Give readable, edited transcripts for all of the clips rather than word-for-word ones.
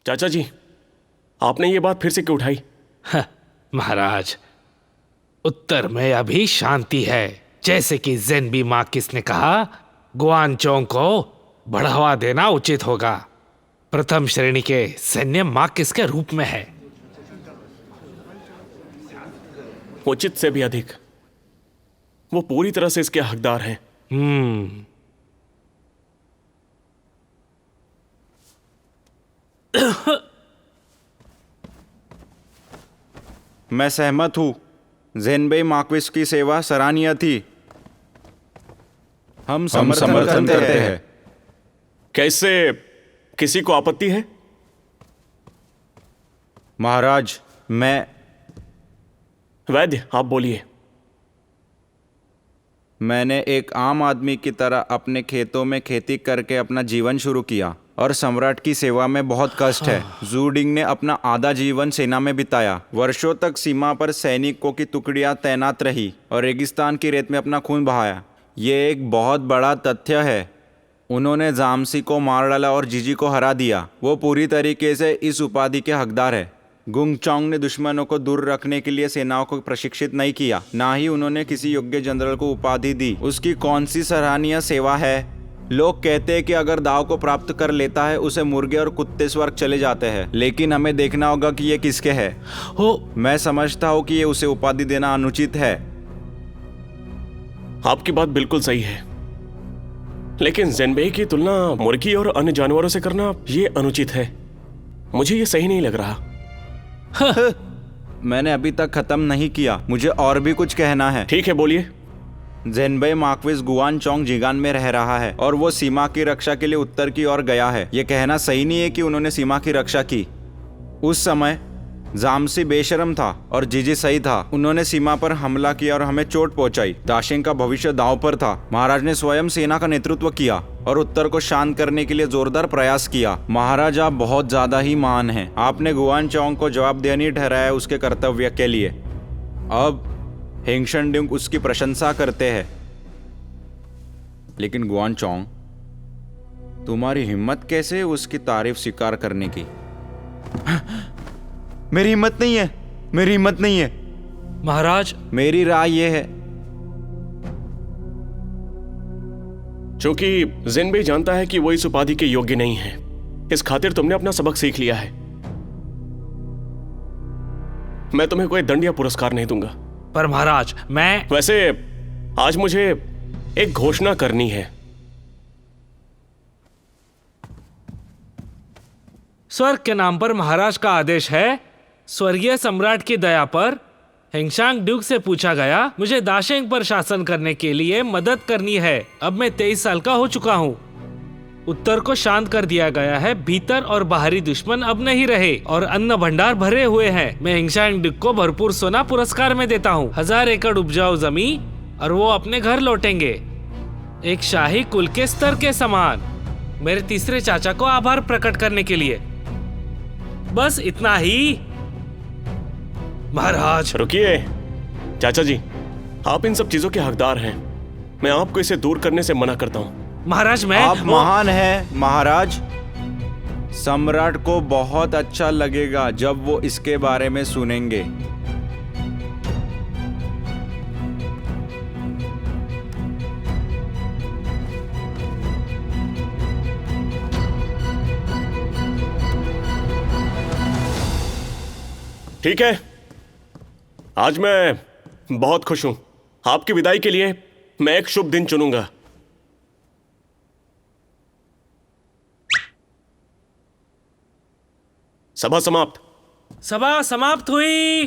चाचा जी, आपने ये बात फिर से क्यों उठाई? महाराज, उत्तर में अभी शांति है। जैसे कि ज़ेन्बी मार्किस ने कहा, गुआनचोंग को बढ़ावा देना उचित होगा। प्रथम श्रेणी के सैन्य मार्किस के रूप में है। उचित से भी अधिक। वो पूरी तरह से इसके हकदार हैं। मैं सहमत हूँ। ज़ेन्बी मार्क्विस की सेवा सराहनीय थी। हम समर्थन करते हैं। कैसे किसी को आपत्ति है? महाराज, मैं वैद्य, आप बोलिए। मैंने एक आम आदमी की तरह अपने खेतों में खेती करके अपना जीवन शुरू किया और सम्राट की सेवा में बहुत कष्ट है। जूडिंग ने अपना आधा जीवन सेना में बिताया। वर्षों तक सीमा पर सैनिकों की टुकड़ियां तैनात रही और रेगिस्तान की रेत में अपना खून बहाया। ये एक बहुत बड़ा तथ्य है। उन्होंने जामसी को मार डाला और जीजी को हरा दिया। वो पूरी तरीके से इस उपाधि के हकदार है। गुंगचोंग ने दुश्मनों को दूर रखने के लिए सेनाओं को प्रशिक्षित नहीं किया, ना ही उन्होंने किसी योग्य जनरल को उपाधि दी। उसकी कौन सी सराहनीय सेवा है? लोग कहते हैं कि अगर दाव को प्राप्त कर लेता है उसे मुर्गे और कुत्ते स्वर्ग चले जाते हैं, लेकिन हमें देखना होगा कि ये किसके है। मैं समझता हूँ कि ये उसे उपाधि देना अनुचित है। आपकी बात बिल्कुल सही है, लेकिन ज़ेन्बी की तुलना मुर्गी और अन्य जानवरों से करना ये अनुचित है। मुझे ये सही नहीं लग रहा। मैंने अभी तक खत्म नहीं किया, मुझे और भी कुछ कहना है। ठीक है, बोलिए। ज़ेन्बी मार्क्विस गुआनचोंग जिगान में रह रहा है और वो सीमा की रक्षा के लिए उत्तर की ओर गया है। ये कहना सही नहीं है कि उन्होंने सीमा की रक्षा की। उस समय जामसी बेशरम था और जीजी सही था। उन्होंने सीमा पर हमला किया और हमें चोट पहुंचाई। दाशिंग का भविष्य दांव पर था। महाराज ने स्वयं सेना का नेतृत्व किया और उत्तर को शांत करने के लिए जोरदार प्रयास किया। महाराज, आप बहुत ज्यादा ही महान हैं। आपने गुआनचोंग को जवाबदेही ठहराया उसके कर्तव्य के लिए। अब हेंगशनड्यूंग उसकी प्रशंसा करते हैं। लेकिन गुआनचोंग, तुम्हारी हिम्मत कैसे है उसकी तारीफ स्वीकार करने की? मेरी हिम्मत नहीं है, मेरी हिम्मत नहीं है। महाराज, मेरी राय यह है, क्योंकि ज़ेन्बी जानता है कि वो इस उपाधि के योग्य नहीं है, इस खातिर तुमने अपना सबक सीख लिया है। मैं तुम्हें कोई दंड या पुरस्कार नहीं दूंगा। पर महाराज, वैसे आज मुझे एक घोषणा करनी है। स्वर्ग के नाम पर महाराज का आदेश है। स्वर्गीय सम्राट की दया पर हेंगशांग ड्यूक से पूछा गया, मुझे दाशेंग पर शासन करने के लिए मदद करनी है। अब मैं 23 साल का हो चुका हूँ। उत्तर को शांत कर दिया गया है। भीतर और बाहरी दुश्मन अब नहीं रहे और अन्न भंडार भरे हुए हैं। मैं हेंगशांग ड्यूक को भरपूर सोना पुरस्कार में देता हूँ, 1000 एकड़ उपजाऊ जमीन, और वो अपने घर लौटेंगे एक शाही कुल के स्तर के समान। मेरे तीसरे चाचा को आभार प्रकट करने के लिए। बस इतना ही महाराज। रुकिए चाचा जी, आप इन सब चीजों के हकदार हैं। मैं आपको इसे दूर करने से मना करता हूँ। महाराज, आप महान हैं महाराज। सम्राट को बहुत अच्छा लगेगा जब वो इसके बारे में सुनेंगे। ठीक है, आज मैं बहुत खुश हूं। आपकी विदाई के लिए मैं एक शुभ दिन चुनूंगा। सभा समाप्त। सभा समाप्त हुई।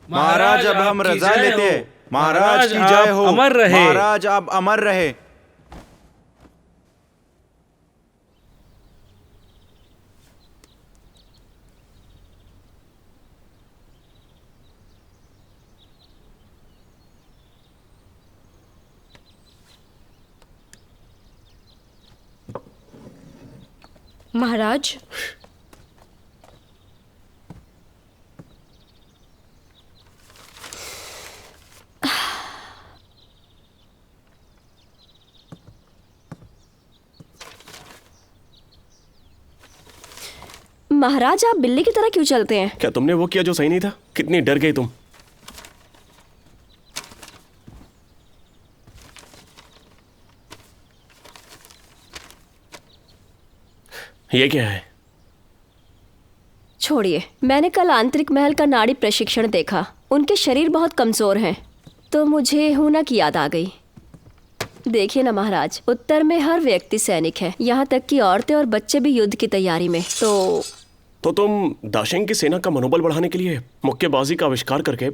महाराज, अब हम रजा लेते हैं। महाराज की जय हो। अमर रहे। महाराज, आप अमर रहे। महाराज, महाराज, आप बिल्ली की तरह क्यों चलते हैं? क्या तुमने वो किया जो सही नहीं था? कितनी डर गई तुम। ये क्या है? छोड़िए, मैंने कल आंतरिक महल का नाड़ी प्रशिक्षण देखा। उनके शरीर बहुत कमजोर हैं, तो मुझे हूना की याद आ गई। देखिए ना महाराज, उत्तर में हर व्यक्ति सैनिक है, यहाँ तक कि औरतें और बच्चे भी युद्ध की तैयारी में। तो तुम दाशेंग की सेना का मनोबल बढ़ाने के लिए मुक्केबाजी का आविष्कार करके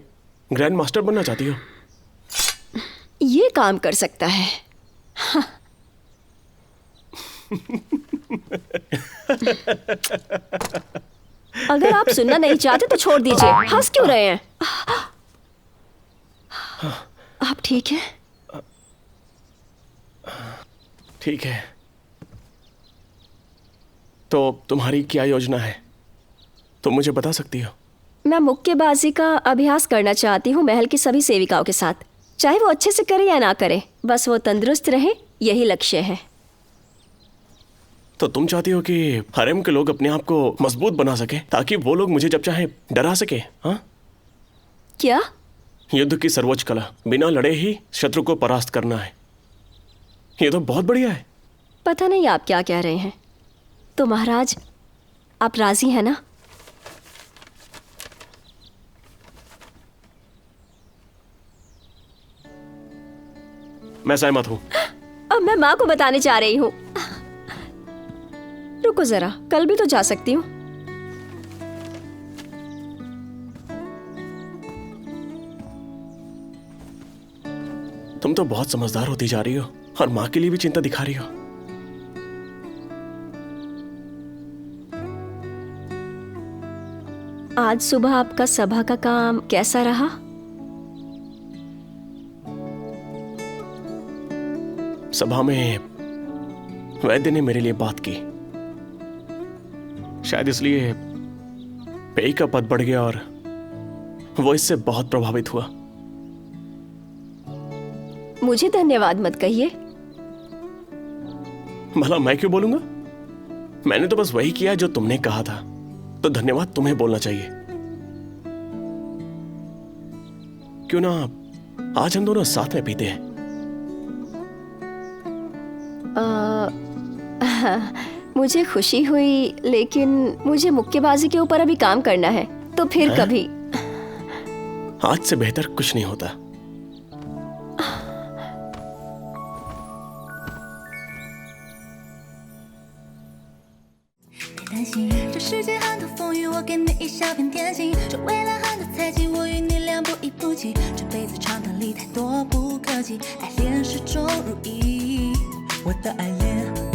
ग्रैंड मास्टर बनना चाहती हो? ये काम कर सकता है। हाँ। अगर आप सुनना नहीं चाहते तो छोड़ दीजिए। हंस क्यों रहे हैं? आप ठीक हैं? ठीक है। तो तुम्हारी क्या योजना है? तुम मुझे बता सकती हो? मैं मुक्केबाजी का अभ्यास करना चाहती हूँ महल की सभी सेविकाओं के साथ, चाहे वो अच्छे से करे या ना करे, बस वो तंदुरुस्त रहे, यही लक्ष्य है। तो तुम चाहती हो कि हरेम के लोग अपने आप को मजबूत बना सके ताकि वो लोग मुझे जब चाहे डरा सके? हाँ? क्या? युद्ध की सर्वोच्च कला, बिना लड़े ही शत्रु को परास्त करना है। ये तो बहुत बढ़िया है। पता नहीं आप क्या कह रहे हैं। तो महाराज, आप राजी हैं ना? मैं सहमत हूं। अब मैं माँ को बताने जा रही हूँ। रुको जरा, कल भी तो जा सकती हूँ। तुम तो बहुत समझदार होती जा रही हो और माँ के लिए भी चिंता दिखा रही हो। आज सुबह आपका सभा का काम कैसा रहा? सभा में वैद्य ने मेरे लिए बात की, शायद इसलिए पेई का पद बढ़ गया और वो इससे बहुत प्रभावित हुआ। मुझे धन्यवाद मत कहिए। भला मैं क्यों बोलूंगा? मैंने तो बस वही किया जो तुमने कहा था, तो धन्यवाद तुम्हें बोलना चाहिए। क्यों ना आज हम दोनों साथ में पीते हैं? मुझे खुशी हुई, लेकिन मुझे मुक्केबाजी के ऊपर अभी काम करना है, तो फिर कभी। आज से बेहतर कुछ नहीं होता। 担心这世界很多风雨，我给你一小片天晴。这未来很多猜忌，我与你两不离不弃。这辈子长谈里太多不客气，爱恋始终如一。我的爱恋。